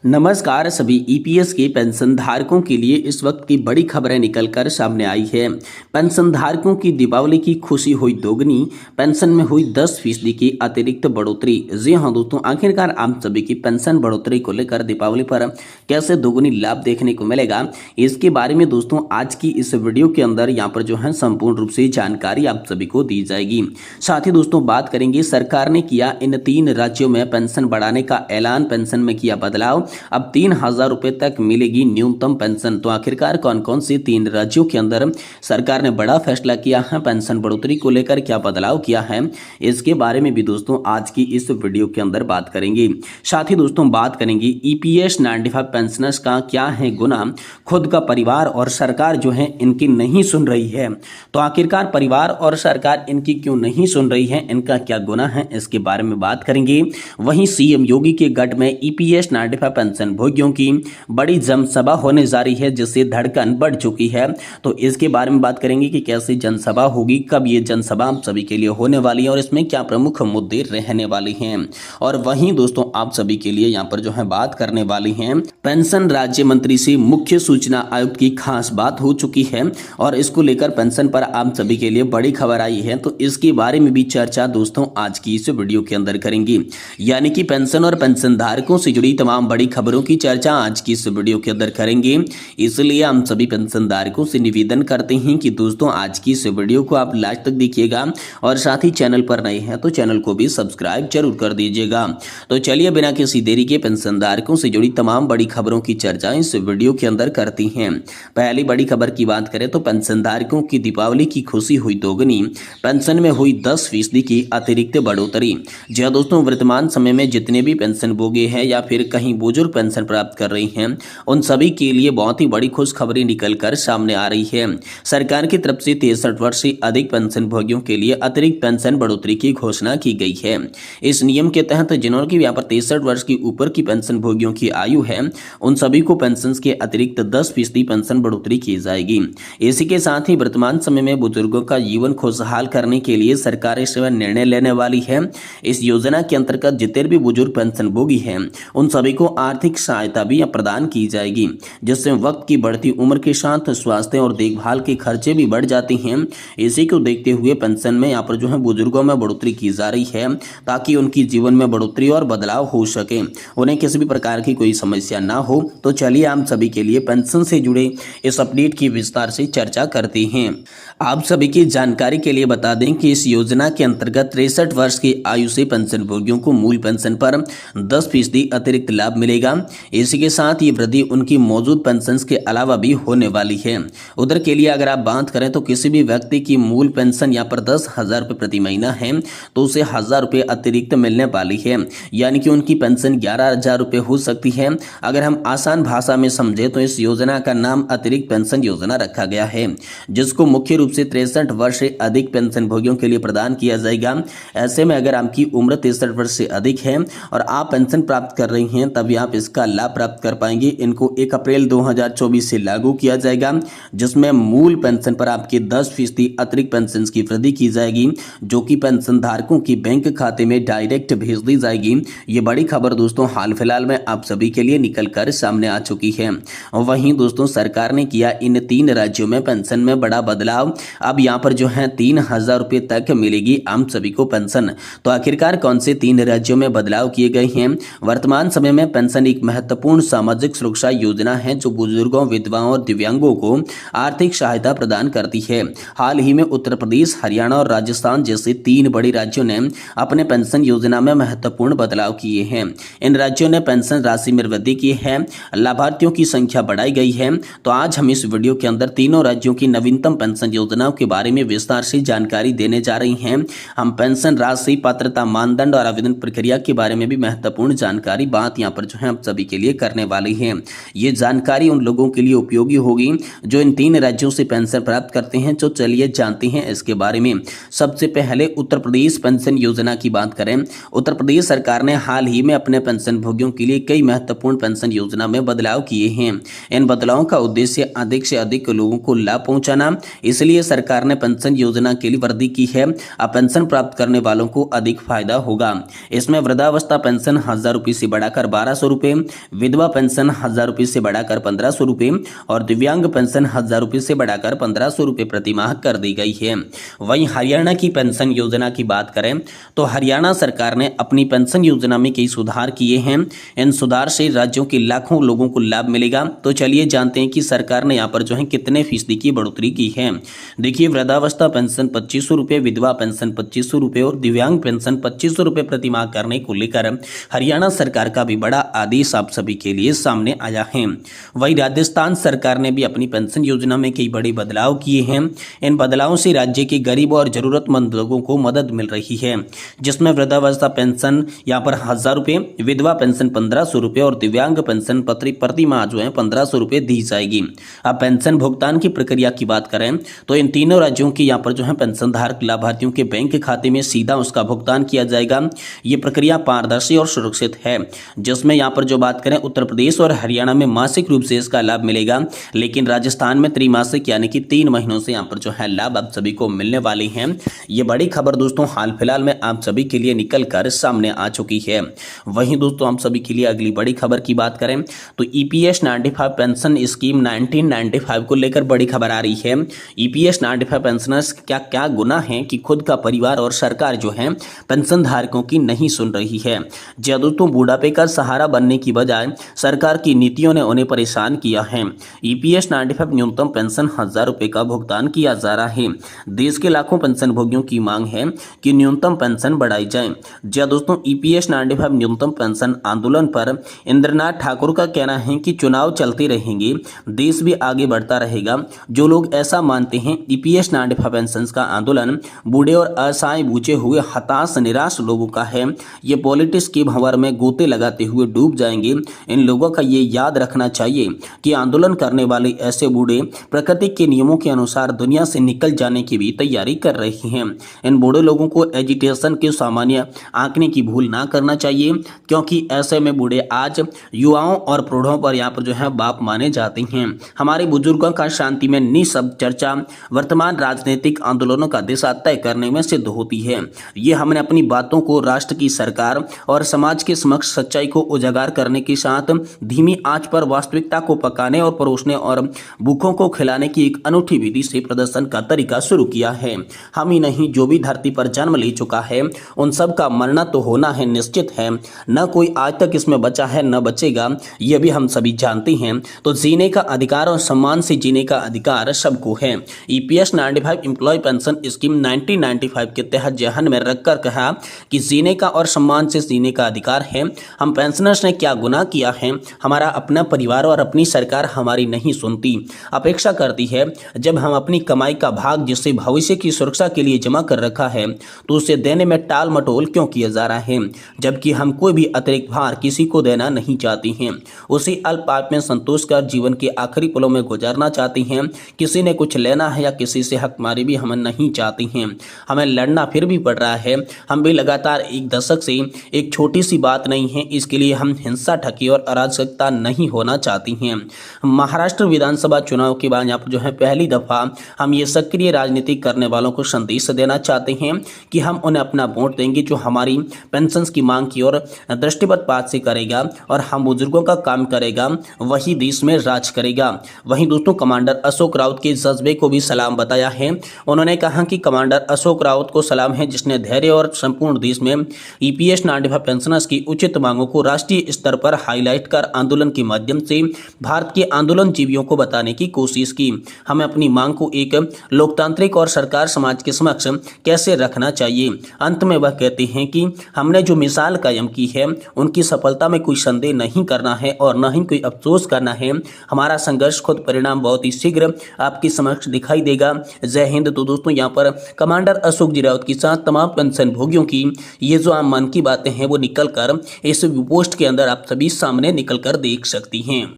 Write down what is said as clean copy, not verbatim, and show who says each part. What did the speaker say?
Speaker 1: नमस्कार सभी ईपीएस के पेंशन धारकों के लिए इस वक्त की बड़ी खबरें निकलकर सामने आई है। पेंशन धारकों की दीपावली की खुशी हुई दोगुनी, पेंशन में हुई 10% की अतिरिक्त बढ़ोतरी। जी हां दोस्तों, आखिरकार आप सभी की पेंशन बढ़ोतरी को लेकर दीपावली पर कैसे दोगुनी लाभ देखने को मिलेगा, इसके बारे में दोस्तों आज की इस वीडियो के अंदर यहाँ पर जो है संपूर्ण रूप से जानकारी आप सभी को दी जाएगी। साथ ही दोस्तों बात करेंगे सरकार ने किया इन 3 राज्यों में पेंशन बढ़ाने का ऐलान, पेंशन में किया बदलाव, अब 3,000 रुपए तक मिलेगी न्यूनतम पेंशन। तो आखिरकार कौन कौन से 3 राज्यों के अंदर सरकार ने बड़ा फैसला किया है, पेंशन बढ़ोतरी को लेकर क्या बदलाव किया है, इसके बारे में भी दोस्तों आज की इस वीडियो के अंदर बात करेंगे। साथ ही दोस्तों बात करेंगे ईपीएस 95 पेंशनर्स का क्या है गुना, खुद का परिवार और सरकार जो है इनकी नहीं सुन रही है। तो आखिरकार परिवार और सरकार इनकी क्यों नहीं सुन रही है, इनका क्या गुना है, इसके बारे में बात करेंगे। वहीं सीएम योगी के गढ़ में ईपीएस 95 पेंशन भोगियों की बड़ी जनसभा होने जा रही है, जिससे धड़कन बढ़ चुकी है। तो इसके बारे में बात करेंगे कि कैसी जनसभा होगी, कब ये जनसभा आप सभी के लिए होने वाली है और इसमें क्या प्रमुख मुद्दे रहने वाले हैं। और वहीं दोस्तों आप सभी के लिए यहाँ पर जो है बात करने वाली हैं पेंशन राज्य मंत्री से मुख्य सूचना आयुक्त की खास बात हो चुकी है और इसको लेकर पेंशन पर आप सभी के लिए बड़ी खबर आई है। तो इसके बारे में भी चर्चा दोस्तों आज की इस वीडियो के अंदर करेंगे, यानी कि पेंशन और पेंशन धारकों से जुड़ी तमाम बड़ी खबरों की चर्चा आज की इस वीडियो के अंदर करेंगे। इसलिए हम सभी पेंशन धारकों से निवेदन करते हैं कि दोस्तों आज की इस वीडियो को आप लास्ट तक देखिएगा और साथ ही चैनल पर नए हैं तो चैनल को भी सब्सक्राइब जरूर कर दीजिएगा। तो चलिए बिना किसी देरी के पेंशन धारकों से जुड़ी तमाम बड़ी खबरों की चर्चा इस वीडियो के अंदर करती हैं। पहली बड़ी खबर की बात करें तो पेंशन धारकों की दीपावली की खुशी हुई दोगुनी, पेंशन में हुई 10% की अतिरिक्त बढ़ोतरी। जी हां दोस्तों, वर्तमान समय में जितने भी पेंशन भोगी हैं या फिर कहीं बुजुर्ग पेंशन प्राप्त कर रही हैं, उन सभी के लिए बहुत ही बड़ी खुशखबरी निकलकर सामने आ रही है। सरकार की तरफ से 63 वर्ष से अधिक पेंशन भोगियों के लिए अतिरिक्त पेंशन बढ़ोतरी की घोषणा की गई है। इस नियम के तहत जिन्होंने यहाँ पर 63 वर्ष की ऊपर की पेंशन भोगियों की आयु है, उन सभी को पेंशन के अतिरिक्त 10% पेंशन बढ़ोतरी की जाएगी। इसी के साथ ही वर्तमान समय में बुजुर्गों का जीवन खुशहाल करने के लिए सरकार इस समय निर्णय लेने वाली है। इस योजना के अंतर्गत जितने भी बुजुर्ग पेंशन भोगी हैं, उन सभी को आर्थिक सहायता भी प्रदान की जाएगी, जिससे वक्त की बढ़ती उम्र के साथ स्वास्थ्य और देखभाल के खर्चे भी बढ़ जाते हैं। इसी को देखते हुए पेंशन में यहाँ पर जो है बुजुर्गों में बढ़ोतरी की जा रही है, ताकि उनकी जीवन में बढ़ोतरी और बदलाव हो सके, उन्हें किसी भी प्रकार की कोई समस्या ना हो। तो चलिए हम सभी के लिए पेंशन से जुड़े इस अपडेट की विस्तार से चर्चा करते हैं। आप सभी की जानकारी के लिए बता दें कि इस योजना के अंतर्गत 63 वर्ष की आयु से पेंशन भोगियों को मूल पेंशन पर 10% अतिरिक्त लाभ मिलेगा। इसी के साथ ये वृद्धि उनकी मौजूद पेंशन के अलावा भी होने वाली है। उधर के लिए अगर आप बात करें तो किसी भी व्यक्ति की मूल पेंशन यहाँ पर 10,000 रुपये प्रति महीना है, तो उसे 1,000 रुपये अतिरिक्त मिलने वाली है, यानी कि उनकी पेंशन 11,000 रुपये हो सकती है। अगर हम आसान भाषा में समझे तो इस योजना का नाम अतिरिक्त पेंशन योजना रखा गया है, जिसको मुख्य रूप से 63 वर्ष से अधिक पेंशन भोगियों के लिए प्रदान किया जाएगा। ऐसे में अगर आपकी उम्र 63 वर्ष से अधिक है और आप पेंशन प्राप्त कर रही हैं, तभी आप इसका लाभ प्राप्त कर पाएंगे। इनको 1 अप्रैल 2024 से लागू किया जाएगा, जिसमें मूल पेंशन पर आपके 10% अतिरिक्त पेंशन की वृद्धि की जाएगी, जो कि पेंशन धारकों की बैंक खाते में डायरेक्ट भेज दी जाएगी। ये बड़ी खबर दोस्तों हाल फिलहाल में आप सभी के लिए निकलकर सामने आ चुकी है। वहीं दोस्तों सरकार ने किया इन 3 राज्यों में पेंशन में बड़ा बदलाव, अब यहाँ पर जो है 3,000 रुपये तक मिलेगी आम सभी को पेंशन। तो आखिरकार कौन से 3 राज्यों में बदलाव किए गए हैं? वर्तमान समय में पेंशन एक महत्वपूर्ण सामाजिक सुरक्षा योजना है, जो बुजुर्गों, विधवाओं और दिव्यांगों को आर्थिक सहायता प्रदान करती है। हाल ही में उत्तर प्रदेश, हरियाणा और राजस्थान जैसे 3 बड़े राज्यों ने अपने पेंशन योजना में महत्वपूर्ण बदलाव किए हैं। इन राज्यों ने पेंशन राशि में वृद्धि की है, लाभार्थियों की संख्या बढ़ाई गई है। तो आज हम इस वीडियो के अंदर तीनों राज्यों की नवीनतम पेंशन योजनाओं के बारे में विस्तार से जानकारी देने जा रही हैं। हम पेंशन राशि, पात्रता मानदंड और आवेदन प्रक्रिया के बारे में भी महत्वपूर्ण जानकारी बात यहाँ पर जो है आप सभी के लिए करने वाली है। ये जानकारी उन लोगों के लिए उपयोगी होगी जो इन 3 राज्यों से पेंशन प्राप्त करते हैं। तो चलिए जानते हैं इसके बारे में। सबसे पहले उत्तर प्रदेश पेंशन योजना की बात करें। उत्तर प्रदेश सरकार ने हाल ही में अपने पेंशन भोगियों के लिए कई महत्वपूर्ण पेंशन योजना में बदलाव किए हैं। इन बदलावों का उद्देश्य अधिक से अधिक लोगों को लाभ पहुंचाना, इसलिए सरकार ने पेंशन योजना के लिए वृद्धि की है। अब पेंशन प्राप्त करने वालों को अधिक फायदा होगा। इसमें वृद्धावस्था पेंशन 1,000 रुपये से बढ़ाकर 1,200 रुपये, विधवा पेंशन 1000 रुपये से बढ़ाकर 1500 रुपये और दिव्यांग पेंशन 1000 रुपये से बढ़ाकर 1500 रुपये प्रति माह कर दी गई है। वहीं हरियाणा की पेंशन योजना की बात करें तो हरियाणा सरकार ने अपनी पेंशन योजना में कई सुधार किए हैं। इन सुधार से राज्यों के लाखों लोगों को लाभ मिलेगा। तो चलिए जानते हैं कि सरकार ने यहाँ पर जो है कितने फीसदी की बढ़ोतरी की है। देखिए, वृद्धावस्था पेंशन 2500 रुपये, विधवा पेंशन 2500 रुपये और दिव्यांग पेंशन 2500 रुपये प्रति माह करने को लेकर हरियाणा सरकार का भी बड़ा आदेश आप सभी के लिए सामने आया है। वहीं राजस्थान सरकार ने भी अपनी पेंशन योजना में कई बड़े बदलाव किए हैं। इन बदलावों से राज्य के गरीबों और जरूरतमंद लोगों को मदद मिल रही है, जिसमें वृद्धावस्था पेंशन यहाँ पर 1000 रुपये, विधवा पेंशन 1500 रुपये और दिव्यांग पेंशन प्रति माह जो है 1500 रुपये दी जाएगी। अब पेंशन भुगतान की प्रक्रिया की बात करें तो इन तीनों राज्यों के यहाँ पर जो है पेंशन धारक लाभार्थियों के बैंक खाते में सीधा उसका भुगतान किया जाएगा। ये प्रक्रिया पारदर्शी और सुरक्षित है, जिसमें यहाँ पर जो बात करें उत्तर प्रदेश और हरियाणा में मासिक रूप से इसका लाभ मिलेगा, लेकिन राजस्थान में त्रैमासिक यानी कि 3 महीनों से यहाँ पर जो है लाभ आप सभी को मिलने वाले हैं। ये बड़ी खबर दोस्तों हाल फिलहाल में आप सभी के लिए निकल कर सामने आ चुकी है। वहीं दोस्तों आप सभी के लिए अगली बड़ी खबर की बात करें तो ईपीएस 95 पेंशन स्कीम 1995 को लेकर बड़ी खबर आ रही है। ईपीएस 95 पेंशनर्स क्या क्या गुनाह है कि खुद का परिवार और सरकार जो है पेंशन धारकों की नहीं सुन रही है। जी दोस्तों, बुढ़ापे का सहारा बनने की बजाय सरकार की नीतियों ने उन्हें परेशान किया है। ईपीएस 95 न्यूनतम पेंशन 1000 रुपये का भुगतान किया जा रहा है। देश के लाखों पेंशन भोगियों की मांग है कि न्यूनतम पेंशन बढ़ाई जाए। जी दोस्तों, ईपीएस 95 न्यूनतम पेंशन आंदोलन पर इंद्रनाथ ठाकुर का कहना है कि चुनाव चलते रहेंगे, देश भी आगे बढ़ता रहेगा। जो लोग ऐसा मानते हैं, ईपीएस 95 पेंशन का आंदोलन बूढ़े और असहाय बूझे हुए हताश निराश लोगों का है। ये पॉलिटिक्स के भंवर में गोते लगाते हुए डूब जाएंगे। इन लोगों का ये याद रखना चाहिए कि आंदोलन करने वाले ऐसे बूढ़े प्रकृति के नियमों के अनुसार दुनिया से निकल जाने की भी तैयारी कर रहे हैं। इन बूढ़े लोगों को एजिटेशन के सामान्य आंकने की भूल ना करना चाहिए, क्योंकि ऐसे में बूढ़े आज युवाओं और प्रौढ़ों पर यहाँ पर जो है बाप माने जाते हैं। हमारे बुजुर्गों का शांति में निःशब्द चर्चा वर्तमान राजनीतिक आंदोलनों का दिशा तय करने में सिद्ध होती है। ये हमने अपनी बातों को राष्ट्र की सरकार और समाज के समक्ष सच्चाई को उजागर करने के साथ धीमी आंच पर वास्तविकता को पकाने और परोसने और भूखों को खिलाने की एक अनूठी विधि से प्रदर्शन का तरीका शुरू किया है। हम ही नहीं, जो भी धरती पर जन्म ले चुका है उन सब का मरना तो होना है, निश्चित है। न कोई आज तक इसमें बचा है न बचेगा, यह भी हम सभी जानते हैं। तो जीने का अधिकार और सम्मान से जीने का अधिकार सबको है। ईपीएस 95 एम्प्लॉय पेंशन स्कीम 1995 के तहत जहन में रखकर कहा कि जीने का और सम्मान से जीने का अधिकार है। हम पेंशनर्स ने क्या गुनाह किया है? हमारा अपना परिवार और अपनी सरकार हमारी नहीं सुनती, अपेक्षा करती है। जब हम अपनी कमाई का भाग जिसे भविष्य की सुरक्षा के लिए जमा कर रखा है तो उसे देने में टाल मटोल क्यों किया जा रहा है, जबकि हम कोई भी अतिरिक्त भार किसी को देना नहीं चाहती हैं। उसी अल्प आय में संतोष कर जीवन के आखिरी पलों में गुजारना चाहती हैं। किसी ने कुछ लेना है या किसी से हकमारी भी हम नहीं चाहती हैं। हमें लड़ना फिर भी पड़ रहा है। हम भी लगातार एक दशक से एक छोटी सी बात नहीं है, इसके लिए हम हिंसा, ठगी और अराजकता नहीं होना चाहती हैं। महाराष्ट्र विधानसभा चुनाव के बाद यहाँ पर जो है पहली दफा हम ये सक्रिय राजनीति करने वालों को संदेश देना चाहते हैं कि हम उन्हें अपना वोट देंगे जो हमारी पेंशन की मांग की ओर दृष्टिपात से करेगा और हम बुजुर्गों का काम करेगा, वही देश में राज करेगा। वहीं दोस्तों, कमांडर अशोक रावत के जज्बे को भी सलाम बताया है। उन्होंने कहा कि कमांडर अशोक रावत को सलाम है, जिसने धैर्य और संपूर्ण देश में ईपीएस 95 पेंशनर्स की उचित मांगों को राष्ट्रीय स्तर पर हाईलाइट कर आंदोलन के माध्यम से भारत के आंदोलन जीवियों को बताने की कोशिश की। हमें अपनी मांग को एक लोकतांत्रिक और सरकार समाज के समक्ष कैसे रखना चाहिए। अंत में वह कहते हैं कि हमने जो मिसाल कायम की है उनकी सफलता में कोई संदेह नहीं करना है और न ही कोई अफसोस करना है। हमारा संघर्ष खुद परिणाम बहुत ही शीघ्र आपके समक्ष दिखाई देगा। जय हिंद। तो दोस्तों, यहाँ पर कमांडर अशोक जी रावत के साथ तमाम पेंशन भोगियों की ये जो आम मन की बातें हैं वो निकल कर इस पोस्ट के अंदर आप सभी सामने निकल कर देख सकती हैं।